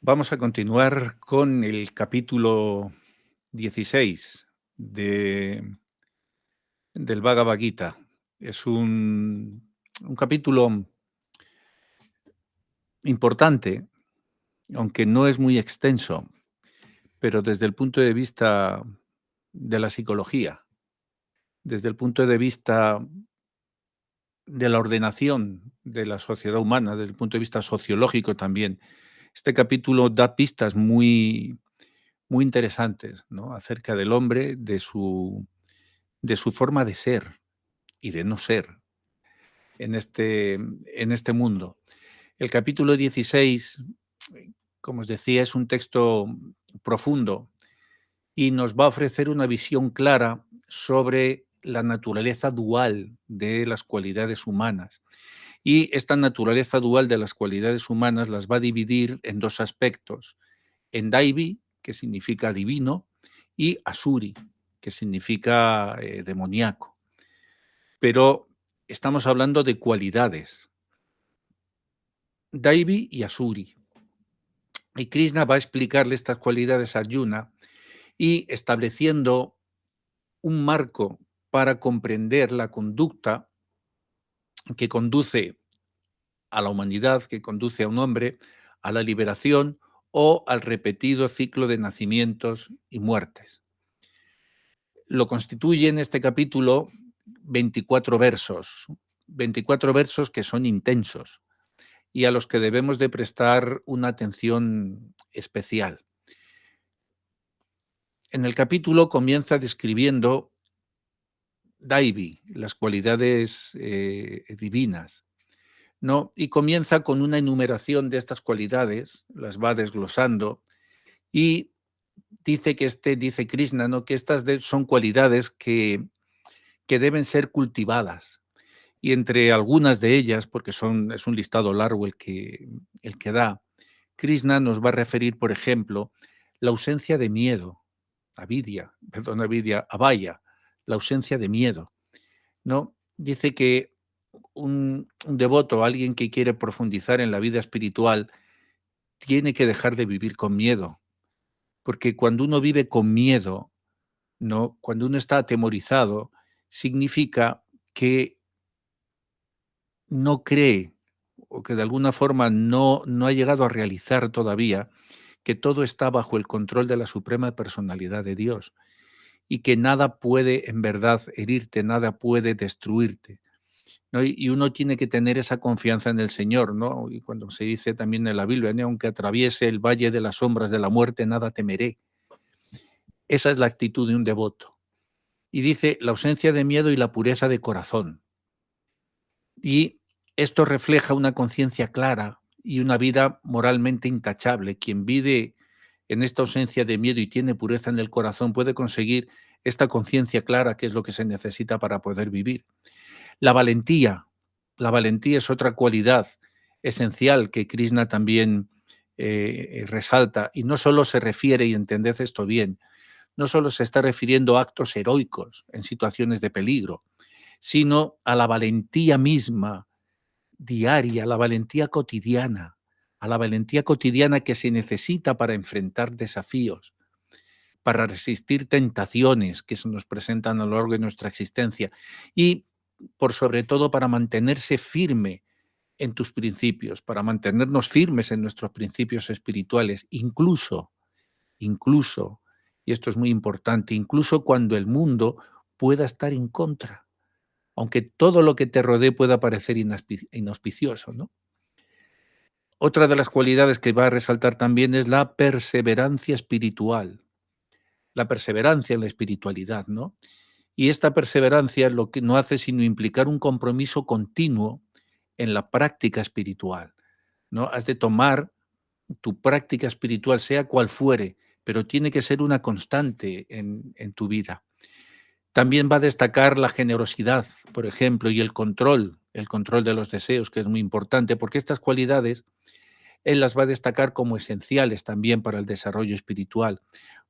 Vamos a continuar con el capítulo 16 del Bhagavad Gita. Es un capítulo importante, aunque no es muy extenso, pero desde el punto de vista de la psicología, desde el punto de vista de la ordenación de la sociedad humana, desde el punto de vista sociológico también. Este capítulo da pistas muy interesantes, ¿no?, acerca del hombre, de su forma de ser y de no ser en este mundo. El capítulo 16, como os decía, es un texto profundo y nos va a ofrecer una visión clara sobre la naturaleza dual de las cualidades humanas. Y esta naturaleza dual de las cualidades humanas las va a dividir en dos aspectos: en Daivi, que significa divino, y Asuri, que significa demoníaco. Pero estamos hablando de cualidades, Daivi y Asuri. Y Krishna va a explicarle estas cualidades a Arjuna y estableciendo un marco para comprender la conducta que conduce a la humanidad, que conduce a un hombre a la liberación o al repetido ciclo de nacimientos y muertes. Lo constituye en este capítulo 24 versos que son intensos y a los que debemos de prestar una atención especial. En el capítulo comienza describiendo Daivi, las cualidades divinas, ¿no? Y comienza con una enumeración de estas cualidades, las va desglosando y dice Krishna, ¿no?, que estas son cualidades que deben ser cultivadas. Y entre algunas de ellas, porque es un listado largo el que da, Krishna nos va a referir, por ejemplo, la ausencia de miedo, abhaya, la ausencia de miedo, ¿no? Dice que un devoto, alguien que quiere profundizar en la vida espiritual, tiene que dejar de vivir con miedo, porque cuando uno vive con miedo, ¿no?, cuando uno está atemorizado, significa que no cree o que de alguna forma no ha llegado a realizar todavía que todo está bajo el control de la suprema personalidad de Dios y que nada puede en verdad herirte, nada puede destruirte, ¿no? Y uno tiene que tener esa confianza en el Señor, ¿no? Y cuando se dice también en la Biblia, ¿no?, aunque atraviese el valle de las sombras de la muerte, nada temeré. Esa es la actitud de un devoto. Y dice la ausencia de miedo y la pureza de corazón. Y esto refleja una conciencia clara y una vida moralmente intachable. Quien vive en esta ausencia de miedo y tiene pureza en el corazón puede conseguir esta conciencia clara, que es lo que se necesita para poder vivir. La valentía es otra cualidad esencial que Krishna también resalta, y no solo se refiere, y entended esto bien, no solo se está refiriendo a actos heroicos en situaciones de peligro, sino a la valentía misma diaria, a la valentía cotidiana que se necesita para enfrentar desafíos, para resistir tentaciones que se nos presentan a lo largo de nuestra existencia y, por sobre todo, para mantenerse firme en tus principios, para mantenernos firmes en nuestros principios espirituales, incluso, y esto es muy importante, incluso cuando el mundo pueda estar en contra, aunque todo lo que te rodee pueda parecer inauspicioso, ¿no? Otra de las cualidades que va a resaltar también es la perseverancia espiritual, la perseverancia en la espiritualidad, ¿no? Y esta perseverancia lo que no hace sino implicar un compromiso continuo en la práctica espiritual, ¿no? Has de tomar tu práctica espiritual, sea cual fuere, pero tiene que ser una constante en tu vida. También va a destacar la generosidad, por ejemplo, y el control de los deseos, que es muy importante, porque estas cualidades él las va a destacar como esenciales también para el desarrollo espiritual.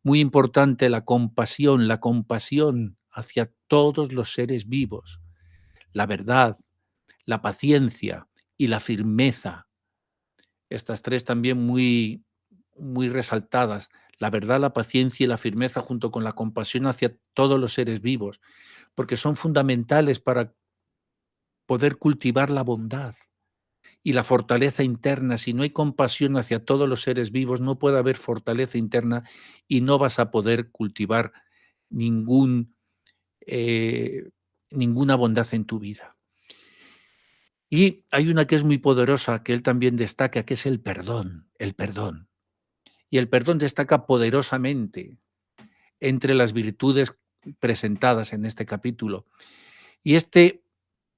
Muy importante la compasión hacia todos los seres vivos, la verdad, la paciencia y la firmeza. Estas tres también muy resaltadas, la verdad, la paciencia y la firmeza junto con la compasión hacia todos los seres vivos, porque son fundamentales para poder cultivar la bondad y la fortaleza interna. Si no hay compasión hacia todos los seres vivos, no puede haber fortaleza interna y no vas a poder cultivar ningún, eh, ninguna bondad en tu vida. Y hay una que es muy poderosa, que él también destaca, que es el perdón, el perdón. Y el perdón destaca poderosamente entre las virtudes presentadas en este capítulo. Y este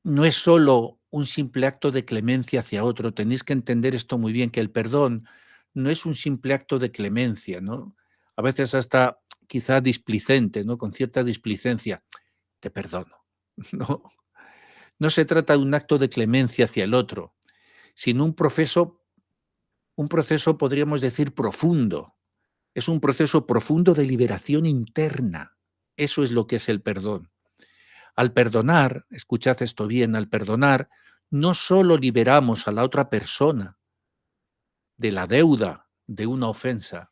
no es solo un simple acto de clemencia hacia otro, tenéis que entender esto muy bien, que el perdón no es un simple acto de clemencia, ¿no? A veces hasta quizá displicente, ¿no? Con cierta displicencia, te perdono. No, no se trata de un acto de clemencia hacia el otro, sino un proceso podríamos decir profundo. Es un proceso profundo de liberación interna. Eso es lo que es el perdón. Al perdonar, escuchad esto bien, al perdonar, no solo liberamos a la otra persona de la deuda de una ofensa,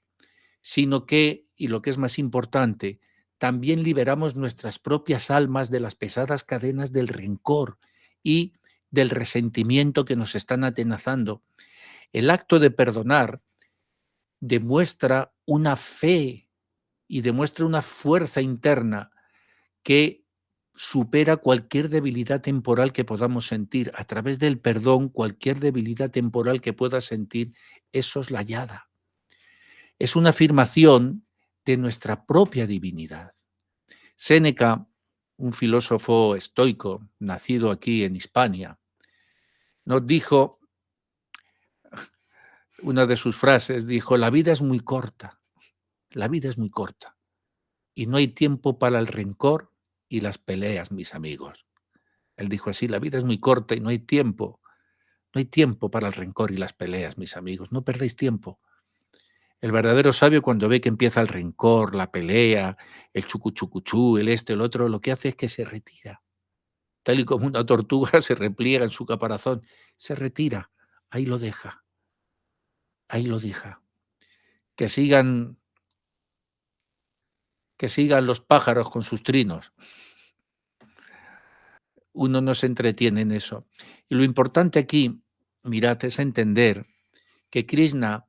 sino que, y lo que es más importante, también liberamos nuestras propias almas de las pesadas cadenas del rencor y del resentimiento que nos están atenazando. El acto de perdonar demuestra una fe y demuestra una fuerza interna que supera cualquier debilidad temporal que podamos sentir. A través del perdón, cualquier debilidad temporal que puedas sentir es soslayada. Es una afirmación de nuestra propia divinidad. Séneca, un filósofo estoico, nacido aquí en Hispania, nos dijo, una de sus frases, dijo, la vida es muy corta, la vida es muy corta, y no hay tiempo para el rencor y las peleas, mis amigos. Él dijo así, la vida es muy corta y no hay tiempo para el rencor y las peleas, mis amigos, no perdéis tiempo. El verdadero sabio cuando ve que empieza el rencor, la pelea, el chucuchucuchú, el este, el otro, lo que hace es que se retira. Tal y como una tortuga se repliega en su caparazón, se retira, ahí lo deja, ahí lo deja. Que sigan, que sigan los pájaros con sus trinos. Uno no se entretiene en eso. Y lo importante aquí, mirad, es entender que Krishna,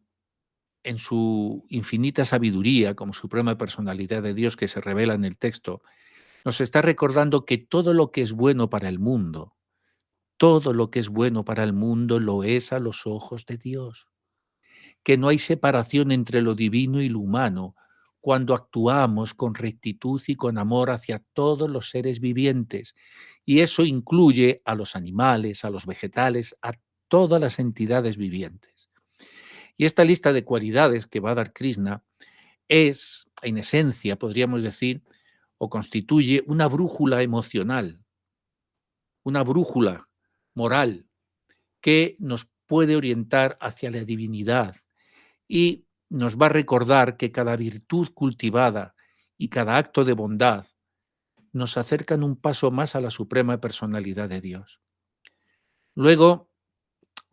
en su infinita sabiduría, como suprema personalidad de Dios que se revela en el texto, nos está recordando que todo lo que es bueno para el mundo, todo lo que es bueno para el mundo lo es a los ojos de Dios, que no hay separación entre lo divino y lo humano cuando actuamos con rectitud y con amor hacia todos los seres vivientes. Y eso incluye a los animales, a los vegetales, a todas las entidades vivientes. Y esta lista de cualidades que va a dar Krishna es, en esencia, podríamos decir, o constituye una brújula emocional, una brújula moral que nos puede orientar hacia la divinidad y nos va a recordar que cada virtud cultivada y cada acto de bondad nos acercan un paso más a la suprema personalidad de Dios. Luego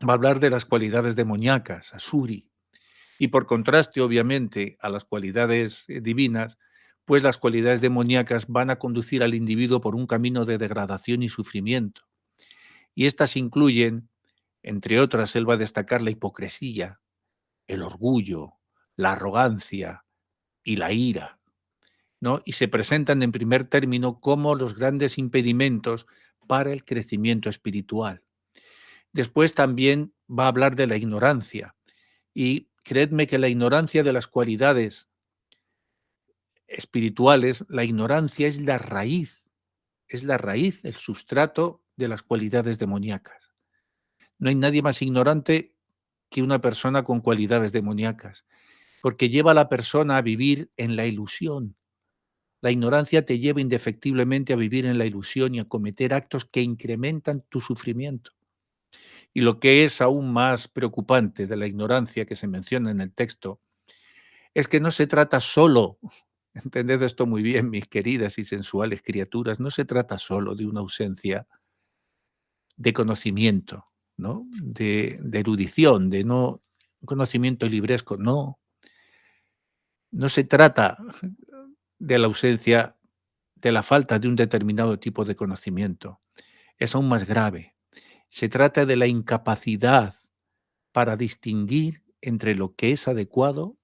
va a hablar de las cualidades demoníacas, Asuri, y por contraste, obviamente, a las cualidades divinas, pues las cualidades demoníacas van a conducir al individuo por un camino de degradación y sufrimiento. Y estas incluyen, entre otras, él va a destacar la hipocresía, el orgullo, la arrogancia y la ira, ¿no? Y se presentan en primer término como los grandes impedimentos para el crecimiento espiritual. Después también va a hablar de la ignorancia. Y creedme que la ignorancia de las cualidades espirituales, la ignorancia es la raíz, el sustrato de las cualidades demoníacas. No hay nadie más ignorante que una persona con cualidades demoníacas, porque lleva a la persona a vivir en la ilusión. La ignorancia te lleva indefectiblemente a vivir en la ilusión y a cometer actos que incrementan tu sufrimiento. Y lo que es aún más preocupante de la ignorancia que se menciona en el texto es que no se trata solo, entended esto muy bien, mis queridas y sensuales criaturas, no se trata solo de una ausencia de conocimiento, ¿no? De erudición, de no conocimiento libresco, no. No se trata de la ausencia, de la falta de un determinado tipo de conocimiento. Es aún más grave. Se trata de la incapacidad para distinguir entre lo que es adecuado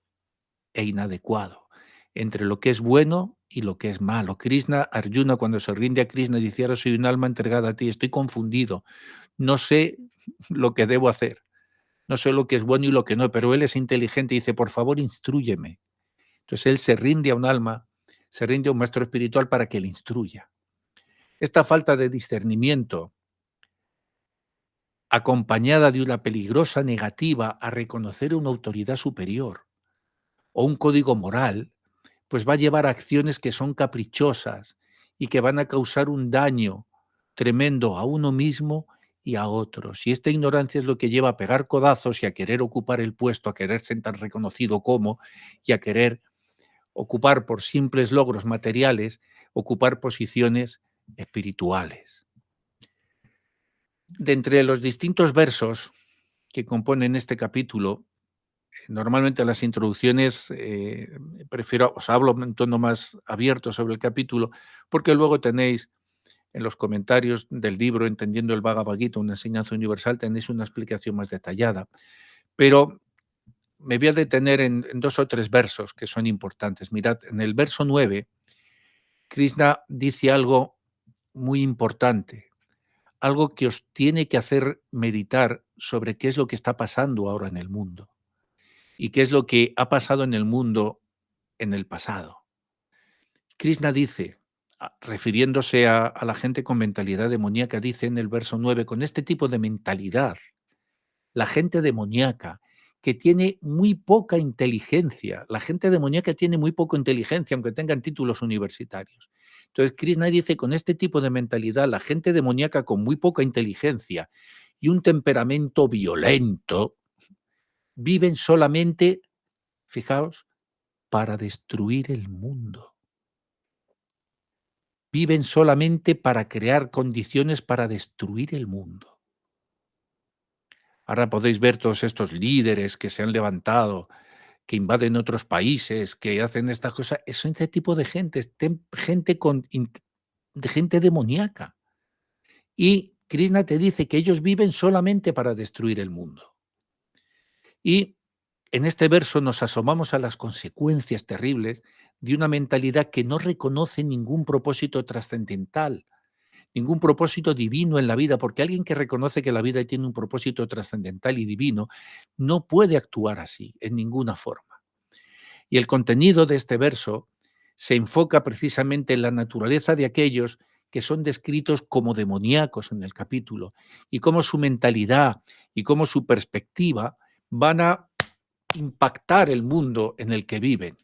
e inadecuado, entre lo que es bueno y lo que es malo. Krishna, Arjuna, cuando se rinde a Krishna, dice: "Ahora soy un alma entregada a ti, estoy confundido, no sé lo que debo hacer, no sé lo que es bueno y lo que no", pero él es inteligente y dice: "Por favor, instrúyeme". Entonces él se rinde a un alma, se rinde a un maestro espiritual para que le instruya. Esta falta de discernimiento, acompañada de una peligrosa negativa a reconocer una autoridad superior o un código moral, pues va a llevar a acciones que son caprichosas y que van a causar un daño tremendo a uno mismo y a otros. Y esta ignorancia es lo que lleva a pegar codazos y a querer ocupar el puesto, a querer ser tan reconocido como, y a querer ocupar por simples logros materiales, ocupar posiciones espirituales. De entre los distintos versos que componen este capítulo, normalmente las introducciones, prefiero, os hablo en tono más abierto sobre el capítulo, porque luego tenéis en los comentarios del libro Entendiendo el Bhagavad Gita, una enseñanza universal, tenéis una explicación más detallada. Pero me voy a detener en 2 o 3 versos que son importantes. Mirad, en el verso 9, Krishna dice algo muy importante, algo que os tiene que hacer meditar sobre qué es lo que está pasando ahora en el mundo y qué es lo que ha pasado en el mundo en el pasado. Krishna dice, refiriéndose a la gente con mentalidad demoníaca, dice en el verso 9: "Con este tipo de mentalidad, la gente demoníaca, que tiene muy poca inteligencia, la gente demoníaca tiene muy poca inteligencia, aunque tengan títulos universitarios". Entonces, Krishna dice: "Con este tipo de mentalidad, la gente demoníaca con muy poca inteligencia y un temperamento violento, viven solamente, fijaos, para destruir el mundo. Viven solamente para crear condiciones para destruir el mundo". Ahora podéis ver todos estos líderes que se han levantado, que invaden otros países, que hacen estas cosas. Es ese tipo de gente, gente de gente demoníaca. Y Krishna te dice que ellos viven solamente para destruir el mundo. Y en este verso nos asomamos a las consecuencias terribles de una mentalidad que no reconoce ningún propósito trascendental, ningún propósito divino en la vida, porque alguien que reconoce que la vida tiene un propósito trascendental y divino no puede actuar así en ninguna forma. Y el contenido de este verso se enfoca precisamente en la naturaleza de aquellos que son descritos como demoníacos en el capítulo y cómo su mentalidad y cómo su perspectiva van a impactar el mundo en el que viven.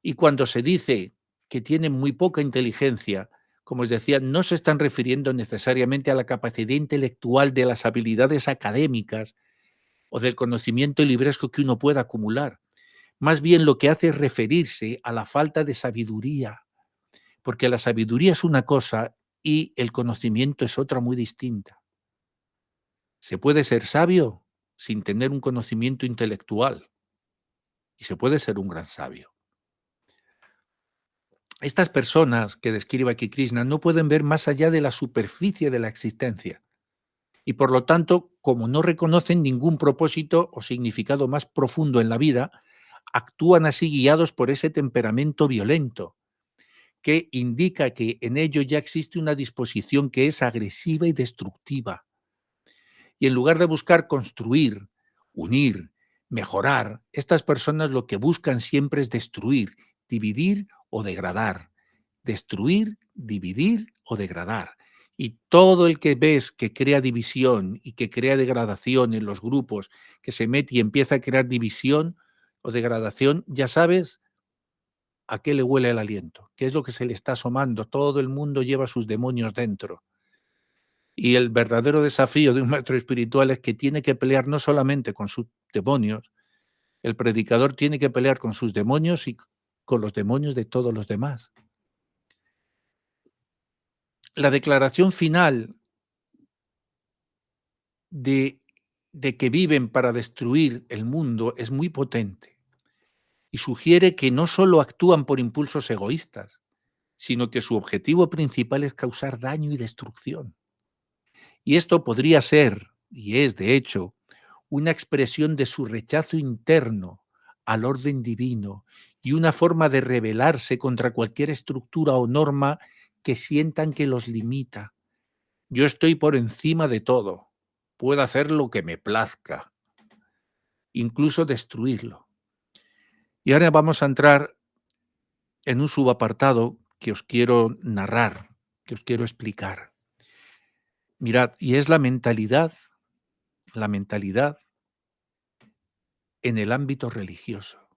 Y cuando se dice que tienen muy poca inteligencia, como os decía, no se están refiriendo necesariamente a la capacidad intelectual de las habilidades académicas o del conocimiento libresco que uno pueda acumular. Más bien lo que hace es referirse a la falta de sabiduría, porque la sabiduría es una cosa y el conocimiento es otra muy distinta. Se puede ser sabio sin tener un conocimiento intelectual y se puede ser un gran sabio. Estas personas que describe aquí Krishna no pueden ver más allá de la superficie de la existencia y por lo tanto, como no reconocen ningún propósito o significado más profundo en la vida, actúan así guiados por ese temperamento violento que indica que en ello ya existe una disposición que es agresiva y destructiva. Y en lugar de buscar construir, unir, mejorar, estas personas lo que buscan siempre es destruir, dividir o degradar. Destruir, dividir o degradar. Y todo el que ves que crea división y que crea degradación en los grupos, que se mete y empieza a crear división o degradación, ya sabes a qué le huele el aliento, qué es lo que se le está asomando. Todo el mundo lleva sus demonios dentro. Y el verdadero desafío de un maestro espiritual es que tiene que pelear no solamente con sus demonios, el predicador tiene que pelear con sus demonios y con los demonios de todos los demás. La declaración final de, de que viven para destruir el mundo es muy potente. y sugiere que no solo actúan por impulsos egoístas, sino que su objetivo principal es causar daño y destrucción. Y esto podría ser, y es de hecho, una expresión de su rechazo interno al orden divino y una forma de rebelarse contra cualquier estructura o norma que sientan que los limita. Yo estoy por encima de todo, puedo hacer lo que me plazca, incluso destruirlo. Y ahora vamos a entrar en un subapartado que os quiero narrar, que os quiero explicar. Mirad, y es la mentalidad en el ámbito religioso,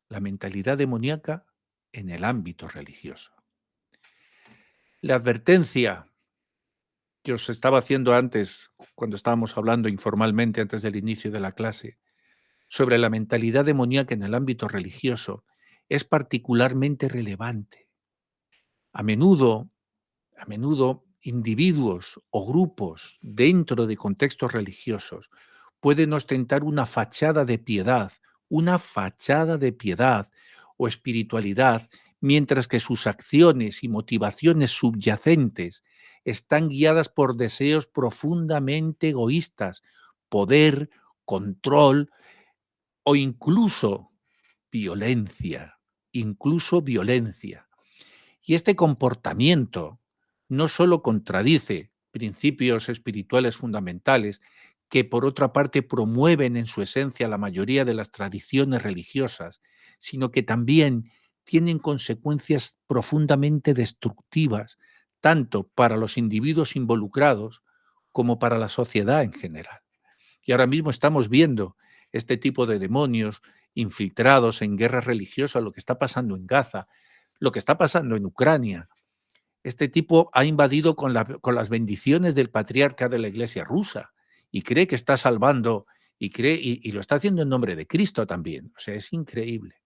la mentalidad demoníaca en el ámbito religioso. La advertencia que os estaba haciendo antes, cuando estábamos hablando informalmente antes del inicio de la clase, sobre la mentalidad demoníaca en el ámbito religioso, es particularmente relevante. A menudo, a menudo, individuos o grupos dentro de contextos religiosos pueden ostentar una fachada de piedad o espiritualidad, mientras que sus acciones y motivaciones subyacentes están guiadas por deseos profundamente egoístas, poder, control o incluso violencia. Y este comportamiento no solo contradice principios espirituales fundamentales que por otra parte promueven en su esencia la mayoría de las tradiciones religiosas, sino que también tienen consecuencias profundamente destructivas, tanto para los individuos involucrados como para la sociedad en general. Y ahora mismo estamos viendo este tipo de demonios infiltrados en guerras religiosas, lo que está pasando en Gaza, lo que está pasando en Ucrania. Este tipo ha invadido con las bendiciones del patriarca de la Iglesia rusa y cree que está salvando y lo está haciendo en nombre de Cristo también. O sea, es increíble.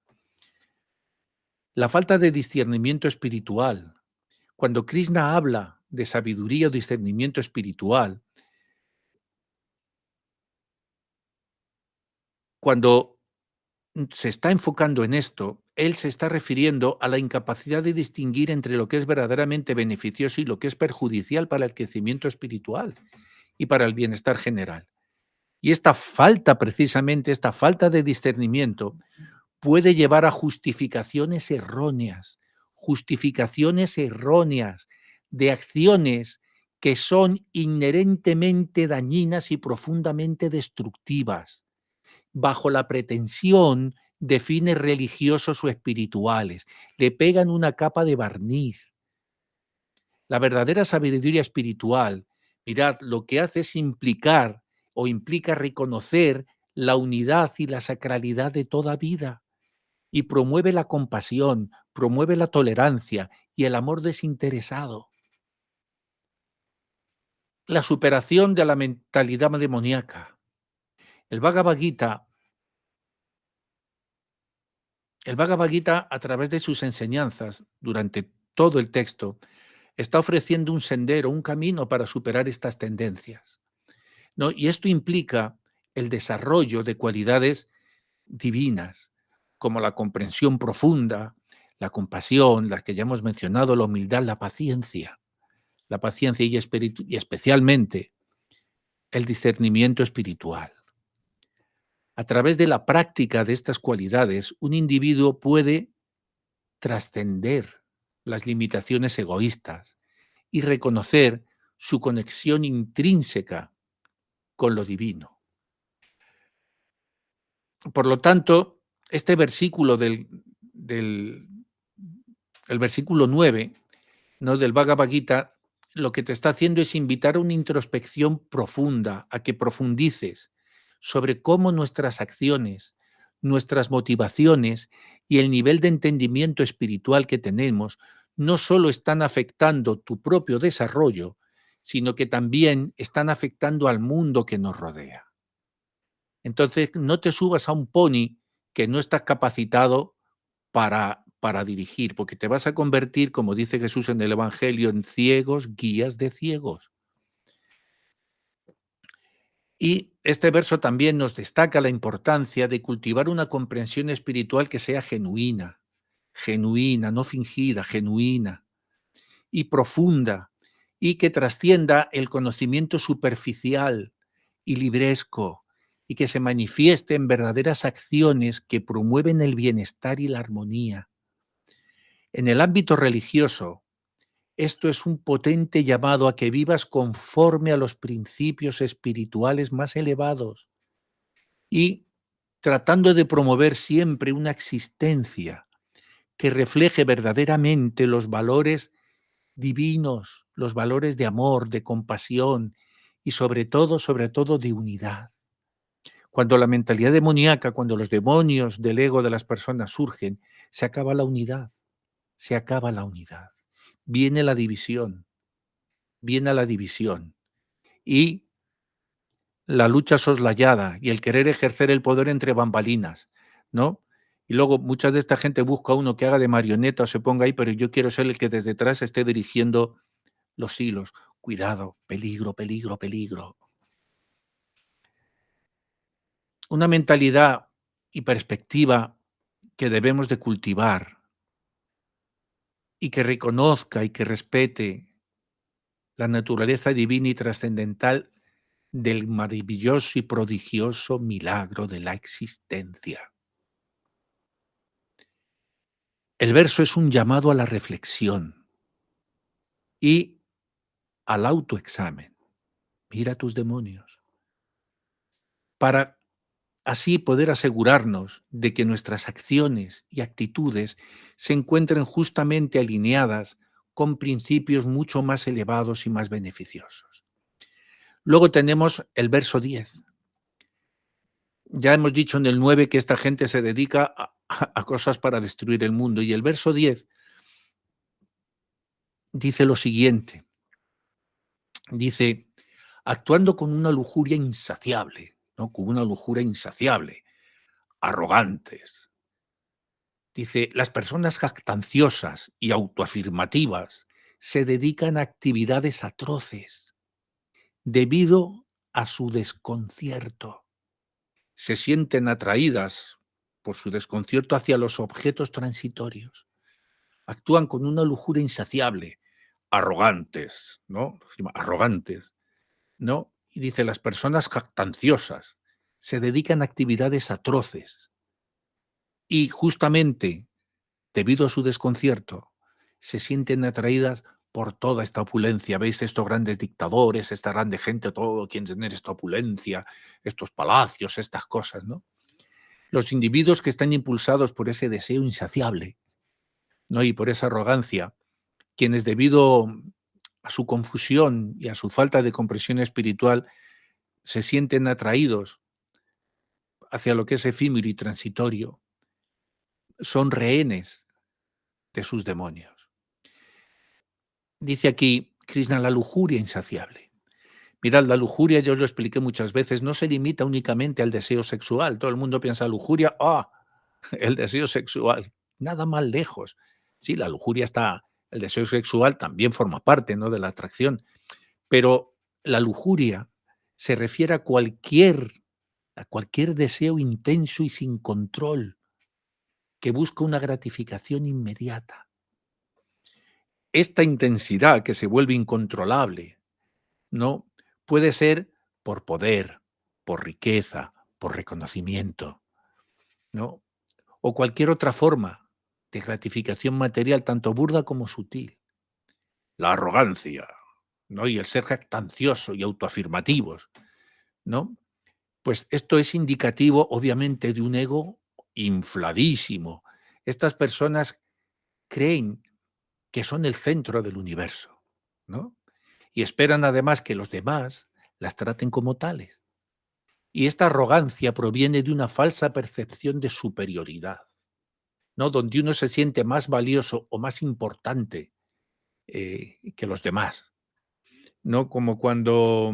La falta de discernimiento espiritual. Cuando Krishna habla de sabiduría o discernimiento espiritual, cuando se está enfocando en esto, él se está refiriendo a la incapacidad de distinguir entre lo que es verdaderamente beneficioso y lo que es perjudicial para el crecimiento espiritual y para el bienestar general. Y precisamente esta falta de discernimiento, puede llevar a justificaciones erróneas de acciones que son inherentemente dañinas y profundamente destructivas bajo la pretensión de fines religiosos o espirituales. Le pegan una capa de barniz. La verdadera sabiduría espiritual, mirad, lo que hace es implicar o implica reconocer la unidad y la sacralidad de toda vida y promueve la compasión, promueve la tolerancia y el amor desinteresado. La superación de la mentalidad demoníaca. El Bhagavad Gita El Bhagavad Gita, a través de sus enseñanzas, durante todo el texto, está ofreciendo un sendero, un camino para superar estas tendencias, ¿no? Y esto implica el desarrollo de cualidades divinas, como la comprensión profunda, la compasión, las que ya hemos mencionado, la humildad, la paciencia y especialmente el discernimiento espiritual. A través de la práctica de estas cualidades, un individuo puede trascender las limitaciones egoístas y reconocer su conexión intrínseca con lo divino. Por lo tanto, este versículo el versículo 9, ¿no?, del Bhagavad Gita, lo que te está haciendo es invitar a una introspección profunda, a que profundices sobre cómo nuestras acciones, nuestras motivaciones y el nivel de entendimiento espiritual que tenemos no solo están afectando tu propio desarrollo, sino que también están afectando al mundo que nos rodea. Entonces, no te subas a un pony que no estás capacitado para dirigir, porque te vas a convertir, como dice Jesús en el Evangelio, en ciegos, guías de ciegos. Y este verso también nos destaca la importancia de cultivar una comprensión espiritual que sea genuina, genuina, no fingida, genuina y profunda, y que trascienda el conocimiento superficial y libresco, y que se manifieste en verdaderas acciones que promueven el bienestar y la armonía. En el ámbito religioso, esto es un potente llamado a que vivas conforme a los principios espirituales más elevados y tratando de promover siempre una existencia que refleje verdaderamente los valores divinos, los valores de amor, de compasión y sobre todo de unidad. Cuando la mentalidad demoníaca, cuando los demonios del ego de las personas surgen, se acaba la unidad, se acaba la unidad. Viene la división, viene la división y la lucha soslayada y el querer ejercer el poder entre bambalinas, ¿no? Y luego mucha de esta gente busca a uno que haga de marioneta o se ponga ahí, pero yo quiero ser el que desde atrás esté dirigiendo los hilos. Cuidado, peligro, peligro, peligro. Una mentalidad y perspectiva que debemos de cultivar y que reconozca y que respete la naturaleza divina y trascendental del maravilloso y prodigioso milagro de la existencia. El verso es un llamado a la reflexión y al autoexamen. Mira tus demonios. Para así poder asegurarnos de que nuestras acciones y actitudes se encuentren justamente alineadas con principios mucho más elevados y más beneficiosos. Luego tenemos el verso 10. Ya hemos dicho en el 9 que esta gente se dedica a cosas para destruir el mundo. Y el verso 10 dice lo siguiente. Dice, actuando con una lujuria insaciable, ¿no? Con una lujuria insaciable, arrogantes. Dice, las personas jactanciosas y autoafirmativas se dedican a actividades atroces debido a su desconcierto. Se sienten atraídas por su desconcierto hacia los objetos transitorios. Actúan con una lujuria insaciable, arrogantes, ¿no? Arrogantes, ¿no? Y dice, las personas jactanciosas se dedican a actividades atroces y justamente debido a su desconcierto se sienten atraídas por toda esta opulencia. ¿Veis estos grandes dictadores, esta grande gente, todo quiere tener esta opulencia, estos palacios, estas cosas, ¿no? Los individuos que están impulsados por ese deseo insaciable, ¿no? Y por esa arrogancia, quienes debido a su confusión y a su falta de comprensión espiritual se sienten atraídos hacia lo que es efímero y transitorio, son rehenes de sus demonios. Dice aquí Krishna la lujuria insaciable. Mirad, la lujuria, yo lo expliqué muchas veces, no se limita únicamente al deseo sexual. Todo el mundo piensa lujuria, el deseo sexual. Nada más lejos. Sí, la lujuria está, el deseo sexual también forma parte, ¿no?, de la atracción, pero la lujuria se refiere a cualquier deseo intenso y sin control que busca una gratificación inmediata. Esta intensidad que se vuelve incontrolable, ¿no? Puede ser por poder, por riqueza, por reconocimiento, ¿no? O cualquier otra forma de gratificación material, tanto burda como sutil. La arrogancia, ¿no? Y el ser jactancioso y autoafirmativos, ¿no? Pues esto es indicativo, obviamente, de un ego infladísimo. Estas personas creen que son el centro del universo, ¿no? Y esperan además que los demás las traten como tales. Y esta arrogancia proviene de una falsa percepción de superioridad, ¿no? Donde uno se siente más valioso o más importante que los demás, ¿no? Como cuando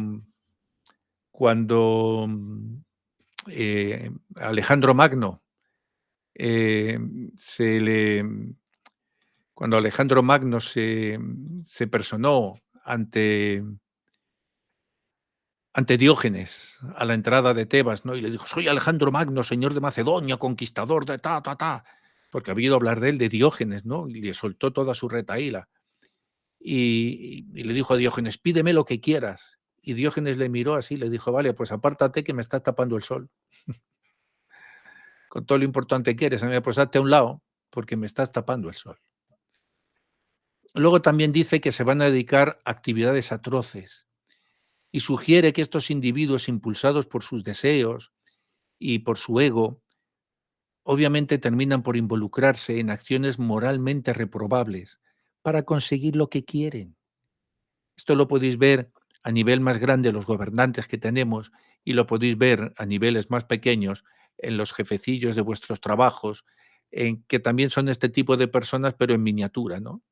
Alejandro Magno eh, se le, cuando Alejandro Magno se personó ante Diógenes, a la entrada de Tebas, ¿no? Y le dijo: "Soy Alejandro Magno, señor de Macedonia, conquistador de ta, ta, ta", porque había oído hablar de él, de Diógenes, ¿no? Y le soltó toda su retahíla. Y le dijo a Diógenes: "Pídeme lo que quieras". Y Diógenes le miró así, le dijo: "Vale, pues apártate que me estás tapando el sol. Con todo lo importante que eres, pues hazte a un lado, porque me estás tapando el sol". Luego también dice que se van a dedicar a actividades atroces y sugiere que estos individuos, impulsados por sus deseos y por su ego, obviamente terminan por involucrarse en acciones moralmente reprobables para conseguir lo que quieren. Esto lo podéis ver a nivel más grande, los gobernantes que tenemos, y lo podéis ver a niveles más pequeños, en los jefecillos de vuestros trabajos, en que también son este tipo de personas, pero en miniatura, ¿no?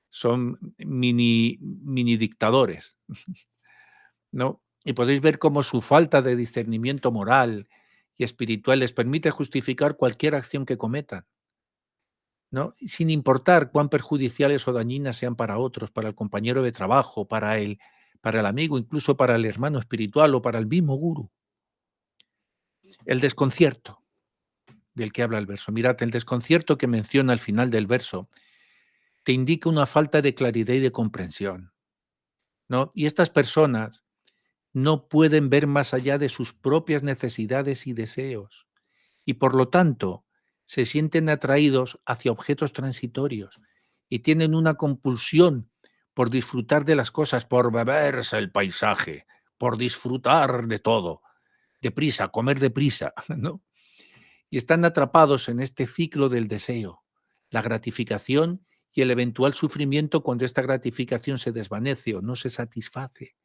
Son mini dictadores, ¿no? Y podéis ver cómo su falta de discernimiento moral y espiritual les permite justificar cualquier acción que cometan, ¿no? Sin importar cuán perjudiciales o dañinas sean para otros, para el compañero de trabajo, para el amigo, incluso para el hermano espiritual o para el mismo gurú. El desconcierto del que habla el verso. Mirad, el desconcierto que menciona al final del verso te indica una falta de claridad y de comprensión, ¿no? Y estas personas no pueden ver más allá de sus propias necesidades y deseos, y por lo tanto se sienten atraídos hacia objetos transitorios y tienen una compulsión por disfrutar de las cosas, por beberse el paisaje, por disfrutar de todo, deprisa, comer deprisa, ¿no? Y están atrapados en este ciclo del deseo, la gratificación y el eventual sufrimiento cuando esta gratificación se desvanece o no se satisface.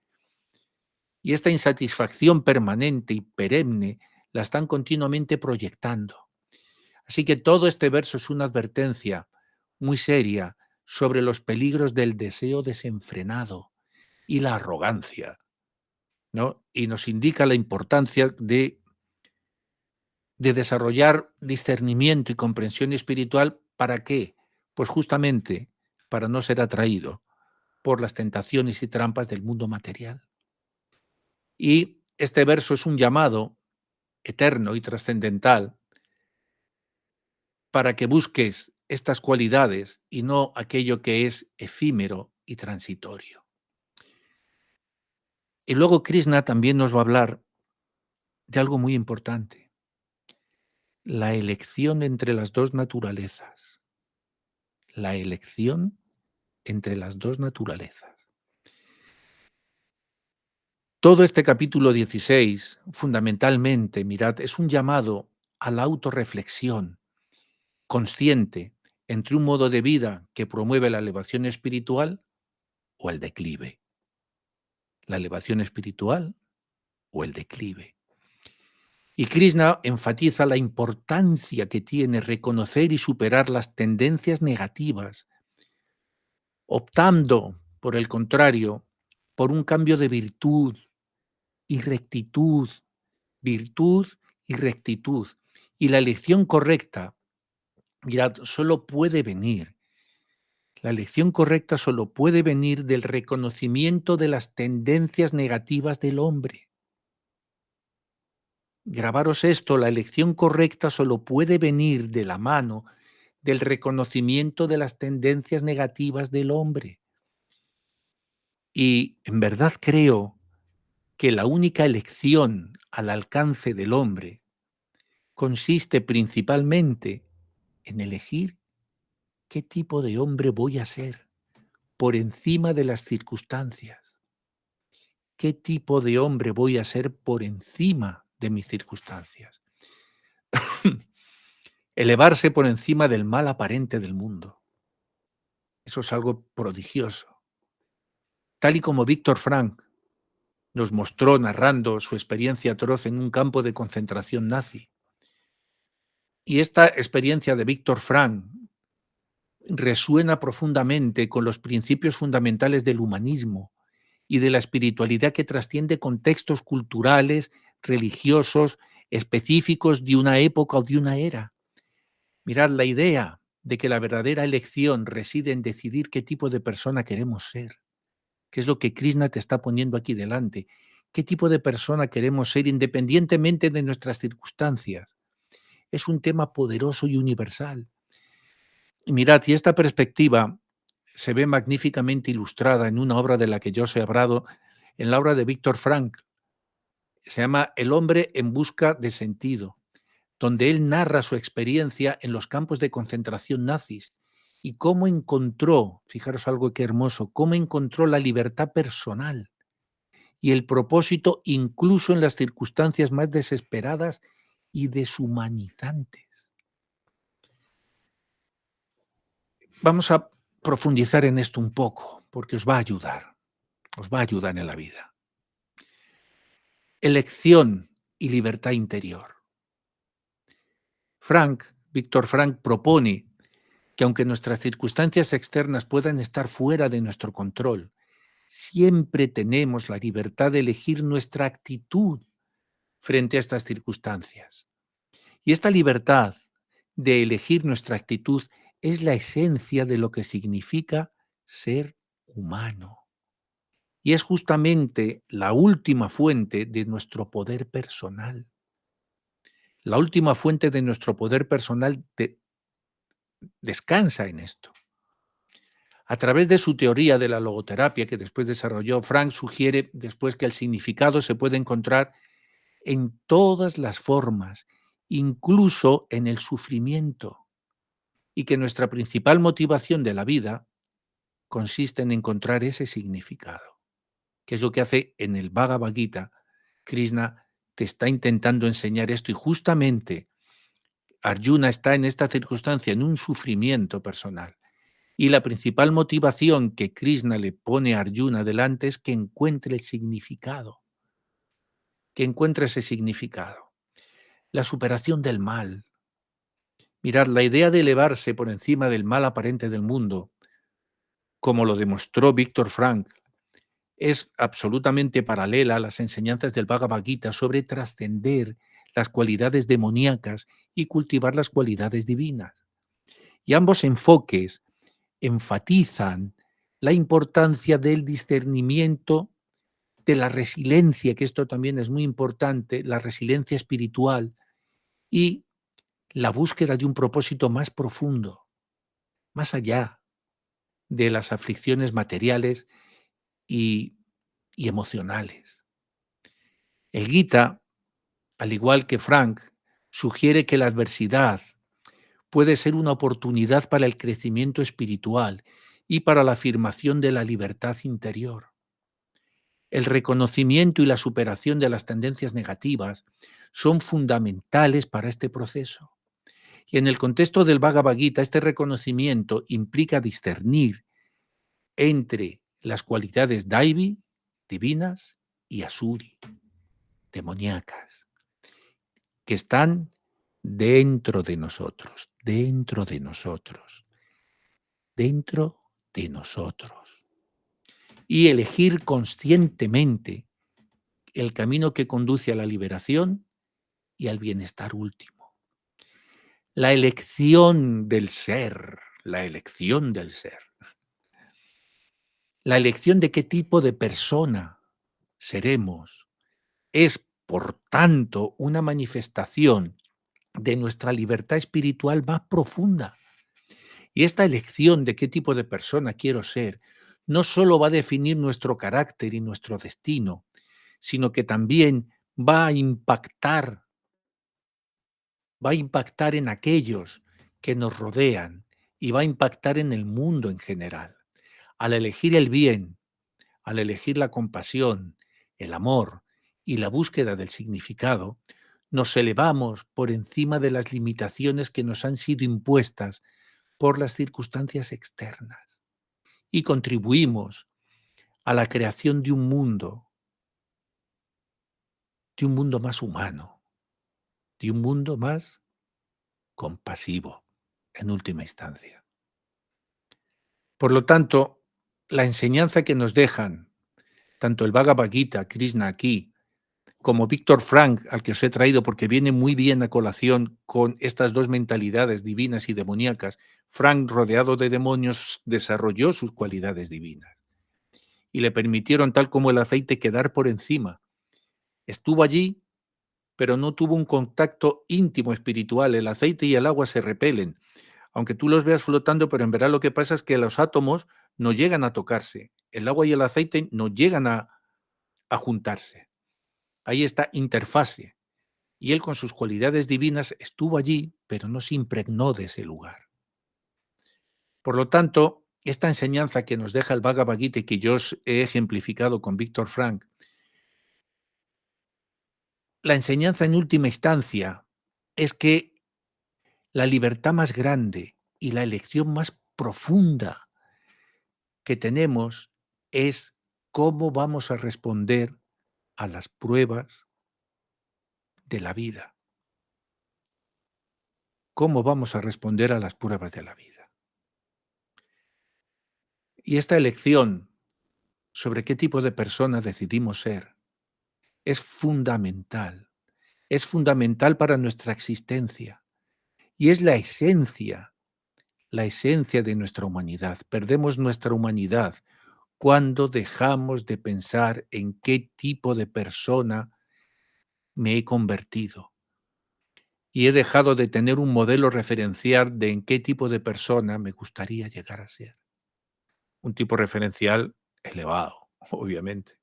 Y esta insatisfacción permanente y perenne la están continuamente proyectando. Así que todo este verso es una advertencia muy seria sobre los peligros del deseo desenfrenado y la arrogancia, ¿no? Y nos indica la importancia de desarrollar discernimiento y comprensión espiritual. ¿Para qué? Pues justamente para no ser atraído por las tentaciones y trampas del mundo material. Y este verso es un llamado eterno y trascendental para que busques estas cualidades y no aquello que es efímero y transitorio. Y luego Krishna también nos va a hablar de algo muy importante, la elección entre las dos naturalezas. La elección entre las dos naturalezas. Todo este capítulo 16, fundamentalmente, mirad, es un llamado a la autorreflexión consciente entre un modo de vida que promueve la elevación espiritual o el declive. La elevación espiritual o el declive. Y Krishna enfatiza la importancia que tiene reconocer y superar las tendencias negativas, optando, por el contrario, por un cambio de y rectitud, virtud y rectitud. Y la elección correcta, mirad, la elección correcta solo puede venir del reconocimiento de las tendencias negativas del hombre. Grabaros esto, la elección correcta solo puede venir de la mano del reconocimiento de las tendencias negativas del hombre. Y en verdad creo que la única elección al alcance del hombre consiste principalmente en elegir qué tipo de hombre voy a ser por encima de las circunstancias. ¿Qué tipo de hombre voy a ser por encima de mis circunstancias? Elevarse por encima del mal aparente del mundo. Eso es algo prodigioso. Tal y como Víctor Frank nos mostró narrando su experiencia atroz en un campo de concentración nazi. Y esta experiencia de Víctor Frank resuena profundamente con los principios fundamentales del humanismo y de la espiritualidad que trasciende contextos culturales, religiosos, específicos de una época o de una era. Mirad, la idea de que la verdadera elección reside en decidir qué tipo de persona queremos ser, que es lo que Krishna te está poniendo aquí delante. ¿Qué tipo de persona queremos ser independientemente de nuestras circunstancias? Es un tema poderoso y universal. Y mirad, y esta perspectiva se ve magníficamente ilustrada en una obra de la que yo os he hablado, en la obra de Víctor Frank. Se llama El hombre en busca de sentido, donde él narra su experiencia en los campos de concentración nazis y cómo encontró, fijaros algo que hermoso, cómo encontró la libertad personal y el propósito incluso en las circunstancias más desesperadas y deshumanizantes. Vamos a profundizar en esto un poco, porque os va a ayudar en la vida. Elección y libertad interior. Víctor Frank propone que aunque nuestras circunstancias externas puedan estar fuera de nuestro control, siempre tenemos la libertad de elegir nuestra actitud frente a estas circunstancias. Y esta libertad de elegir nuestra actitud es la esencia de lo que significa ser humano. Y es justamente la última fuente de nuestro poder personal. La última fuente de nuestro poder personal descansa en esto. A través de su teoría de la logoterapia que después desarrolló, Frank sugiere después que el significado se puede encontrar en todas las formas, incluso en el sufrimiento, y que nuestra principal motivación de la vida consiste en encontrar ese significado, que es lo que hace en el Bhagavad Gita. Krishna te está intentando enseñar esto y justamente Arjuna está en esta circunstancia, en un sufrimiento personal. Y la principal motivación que Krishna le pone a Arjuna delante es que encuentre el significado, que encuentre ese significado. La superación del mal. Mirad, la idea de elevarse por encima del mal aparente del mundo, como lo demostró Víctor Frank, es absolutamente paralela a las enseñanzas del Bhagavad Gita sobre trascender las cualidades demoníacas y cultivar las cualidades divinas. Y ambos enfoques enfatizan la importancia del discernimiento, de la resiliencia, que esto también es muy importante, la resiliencia espiritual y la búsqueda de un propósito más profundo, más allá de las aflicciones materiales y, y emocionales. El Gita, al igual que Frank, sugiere que la adversidad puede ser una oportunidad para el crecimiento espiritual y para la afirmación de la libertad interior. El reconocimiento y la superación de las tendencias negativas son fundamentales para este proceso. Y en el contexto del Bhagavad Gita, este reconocimiento implica discernir entre las cualidades Daivi, divinas, y Asuri, demoníacas, que están dentro de nosotros, dentro de nosotros, dentro de nosotros. Y elegir conscientemente el camino que conduce a la liberación y al bienestar último. La elección del ser, la elección del ser. La elección de qué tipo de persona seremos es, por tanto, una manifestación de nuestra libertad espiritual más profunda. Y esta elección de qué tipo de persona quiero ser no solo va a definir nuestro carácter y nuestro destino, sino que también va a impactar en aquellos que nos rodean y va a impactar en el mundo en general. Al elegir el bien, al elegir la compasión, el amor y la búsqueda del significado, nos elevamos por encima de las limitaciones que nos han sido impuestas por las circunstancias externas y contribuimos a la creación de un mundo más humano, de un mundo más compasivo, en última instancia. Por lo tanto, la enseñanza que nos dejan tanto el Bhagavad Gita, Krishna aquí, como Víctor Frank, al que os he traído porque viene muy bien a colación con estas dos mentalidades divinas y demoníacas, Frank, rodeado de demonios, desarrolló sus cualidades divinas y le permitieron, tal como el aceite, quedar por encima Estuvo allí, pero no tuvo un contacto íntimo espiritual. El aceite y el agua se repelen, aunque tú los veas flotando, pero en verdad lo que pasa es que los átomos no llegan a tocarse. El agua y el aceite no llegan a juntarse. Hay esta interfase. Y él con sus cualidades divinas estuvo allí, pero no se impregnó de ese lugar. Por lo tanto, esta enseñanza que nos deja el Bhagavad Gita y que yo os he ejemplificado con Víctor Frank, la enseñanza en última instancia es que la libertad más grande y la elección más profunda que tenemos es cómo vamos a responder a las pruebas de la vida. ¿Cómo vamos a responder a las pruebas de la vida? Y esta elección sobre qué tipo de persona decidimos ser es fundamental para nuestra existencia y es la esencia de nuestra humanidad. Perdemos nuestra humanidad cuando dejamos de pensar en qué tipo de persona me he convertido y he dejado de tener un modelo referencial de en qué tipo de persona me gustaría llegar a ser. Un tipo referencial elevado, obviamente.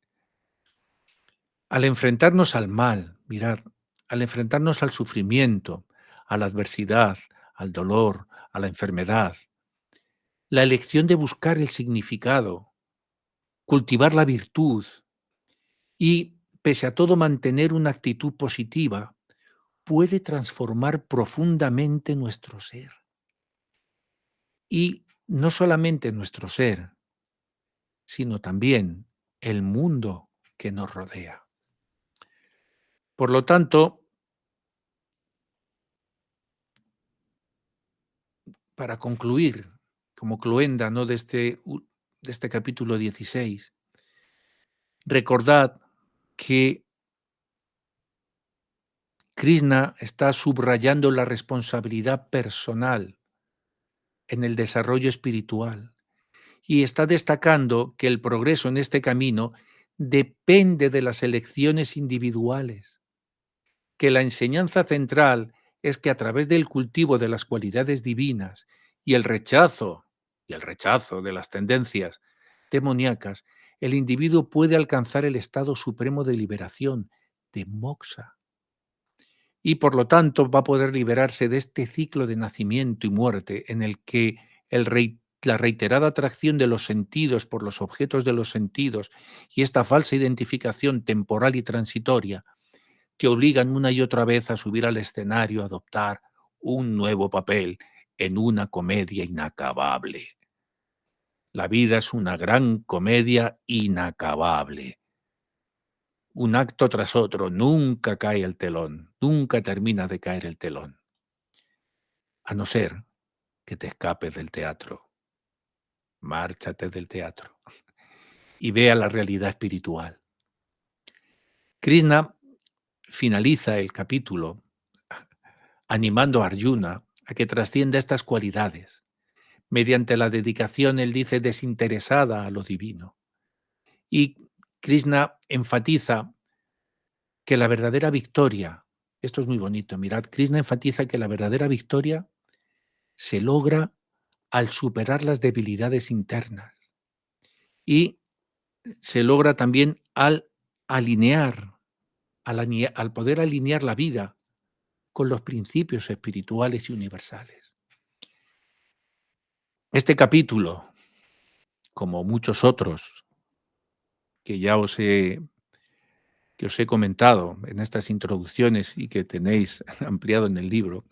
Al enfrentarnos al mal, mirad, al enfrentarnos al sufrimiento, a la adversidad, al dolor, a la enfermedad, la elección de buscar el significado, cultivar la virtud y, pese a todo, mantener una actitud positiva, puede transformar profundamente nuestro ser. Y no solamente nuestro ser, sino también el mundo que nos rodea. Por lo tanto, para concluir, como cloenda, ¿no?, de este capítulo 16, recordad que Krishna está subrayando la responsabilidad personal en el desarrollo espiritual y está destacando que el progreso en este camino depende de las elecciones individuales, que la enseñanza central es que a través del cultivo de las cualidades divinas y el rechazo de las tendencias demoníacas, el individuo puede alcanzar el estado supremo de liberación, de moksha, y por lo tanto va a poder liberarse de este ciclo de nacimiento y muerte en el que la reiterada atracción de los sentidos por los objetos de los sentidos y esta falsa identificación temporal y transitoria te obligan una y otra vez a subir al escenario, a adoptar un nuevo papel en una comedia inacabable. La vida es una gran comedia inacabable. Un acto tras otro, nunca cae el telón, nunca termina de caer el telón, a no ser que te escapes del teatro. Márchate del teatro y vea la realidad espiritual. Krishna finaliza el capítulo animando a Arjuna a que trascienda estas cualidades. Mediante la dedicación, él dice, desinteresada a lo divino. Y Krishna enfatiza que la verdadera victoria, esto es muy bonito, mirad, Krishna enfatiza que la verdadera victoria se logra al superar las debilidades internas y se logra también al alinear, al poder alinear la vida con los principios espirituales y universales. Este capítulo, como muchos otros que ya que os he comentado en estas introducciones y que tenéis ampliado en el libro,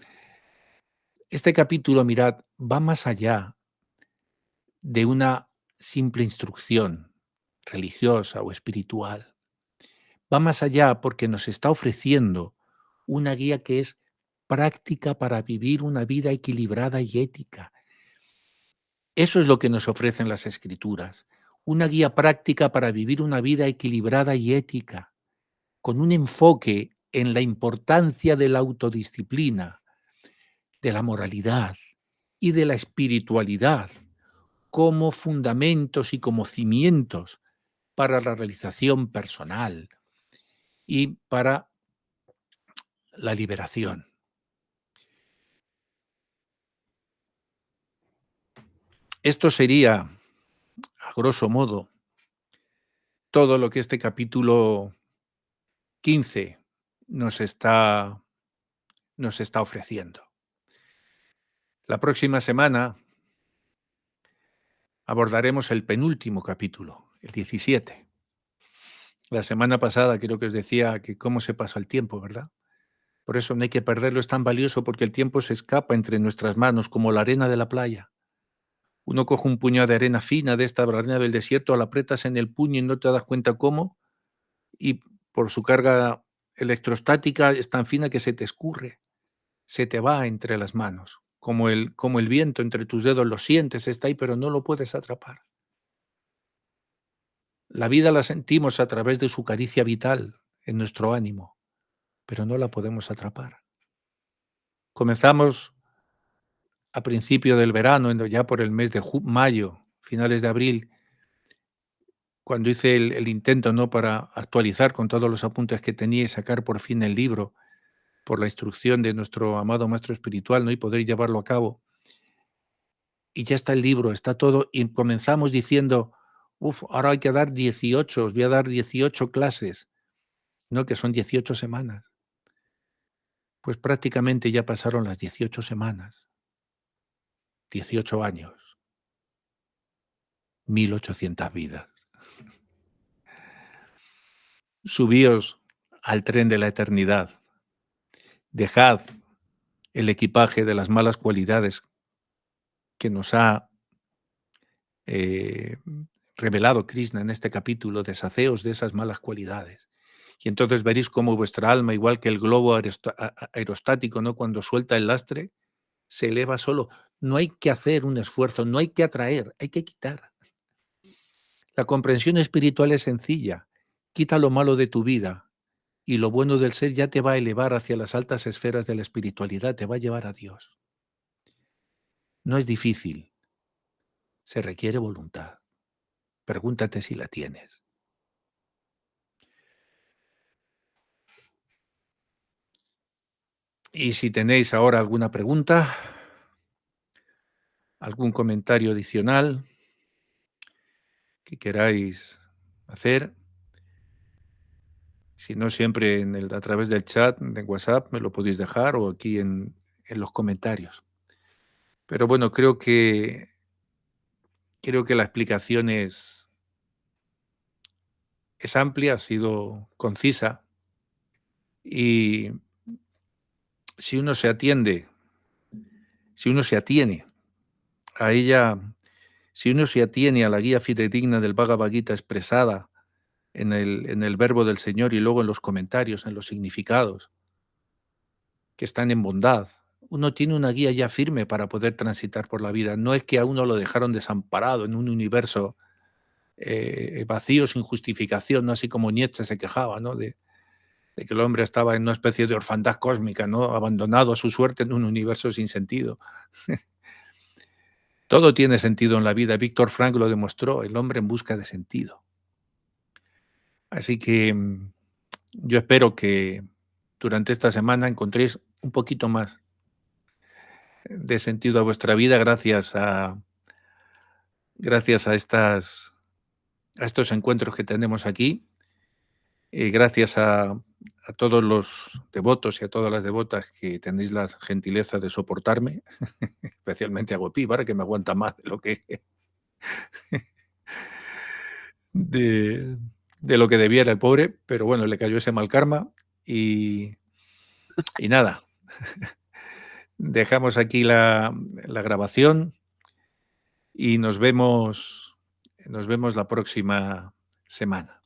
este capítulo, mirad, va más allá de una simple instrucción religiosa o espiritual. Va más allá porque nos está ofreciendo una guía que es práctica para vivir una vida equilibrada y ética. Eso es lo que nos ofrecen las escrituras, una guía práctica para vivir una vida equilibrada y ética, con un enfoque en la importancia de la autodisciplina, de la moralidad y de la espiritualidad como fundamentos y como cimientos para la realización personal y para la liberación. Esto sería, a grosso modo, todo lo que este capítulo 15 nos está ofreciendo. La próxima semana abordaremos el penúltimo capítulo, el 17. La semana pasada creo que os decía que cómo se pasa el tiempo, ¿verdad? Por eso no hay que perderlo, es tan valioso porque el tiempo se escapa entre nuestras manos como la arena de la playa. Uno coge un puñado de arena fina de esta arena del desierto, la aprietas en el puño y no te das cuenta cómo, y por su carga electrostática es tan fina que se te escurre, se te va entre las manos, como el viento entre tus dedos, lo sientes, está ahí, pero no lo puedes atrapar. La vida la sentimos a través de su caricia vital en nuestro ánimo, pero no la podemos atrapar. Comenzamos a principio del verano, ya por el mes de mayo, finales de abril, cuando hice el intento, ¿no?, para actualizar con todos los apuntes que tenía y sacar por fin el libro, por la instrucción de nuestro amado maestro espiritual, ¿no?, y poder llevarlo a cabo. Y ya está el libro, está todo, y comenzamos diciendo, ahora hay que dar 18, os voy a dar 18 clases, ¿no?, que son 18 semanas. Pues prácticamente ya pasaron las 18 semanas, 18 años, 1800 vidas. Subíos al tren de la eternidad. Dejad el equipaje de las malas cualidades que nos ha revelado Krishna en este capítulo, deshaceos de esas malas cualidades. Y entonces veréis cómo vuestra alma, igual que el globo aerostático, ¿no?, cuando suelta el lastre, se eleva solo. No hay que hacer un esfuerzo, no hay que atraer, hay que quitar. La comprensión espiritual es sencilla. Quita lo malo de tu vida y lo bueno del ser ya te va a elevar hacia las altas esferas de la espiritualidad, te va a llevar a Dios. No es difícil, se requiere voluntad. Pregúntate si la tienes. Y si tenéis ahora alguna pregunta, algún comentario adicional que queráis hacer, si no siempre a través del chat de WhatsApp me lo podéis dejar o aquí en los comentarios. Pero bueno, creo que la explicación es amplia, ha sido concisa y si uno se atiende, si uno se atiene a ella, si uno se atiene a la guía fidedigna del Bhagavad Gita expresada en el verbo del Señor y luego en los comentarios, en los significados, que están en bondad, uno tiene una guía ya firme para poder transitar por la vida. No es que a uno lo dejaron desamparado en un universo vacío, sin justificación, ¿no?, así como Nietzsche se quejaba, ¿no?, de que el hombre estaba en una especie de orfandad cósmica, ¿no?, abandonado a su suerte en un universo sin sentido. Todo tiene sentido en la vida. Víctor Frank lo demostró, el hombre en busca de sentido. Así que yo espero que durante esta semana encontréis un poquito más de sentido a vuestra vida gracias a estos encuentros que tenemos aquí, y gracias a todos los devotos y a todas las devotas que tenéis la gentileza de soportarme, especialmente a Gopi, que me aguanta más de lo que de lo que debiera el pobre, pero bueno, le cayó ese mal karma y nada. Dejamos aquí la grabación y nos vemos la próxima semana.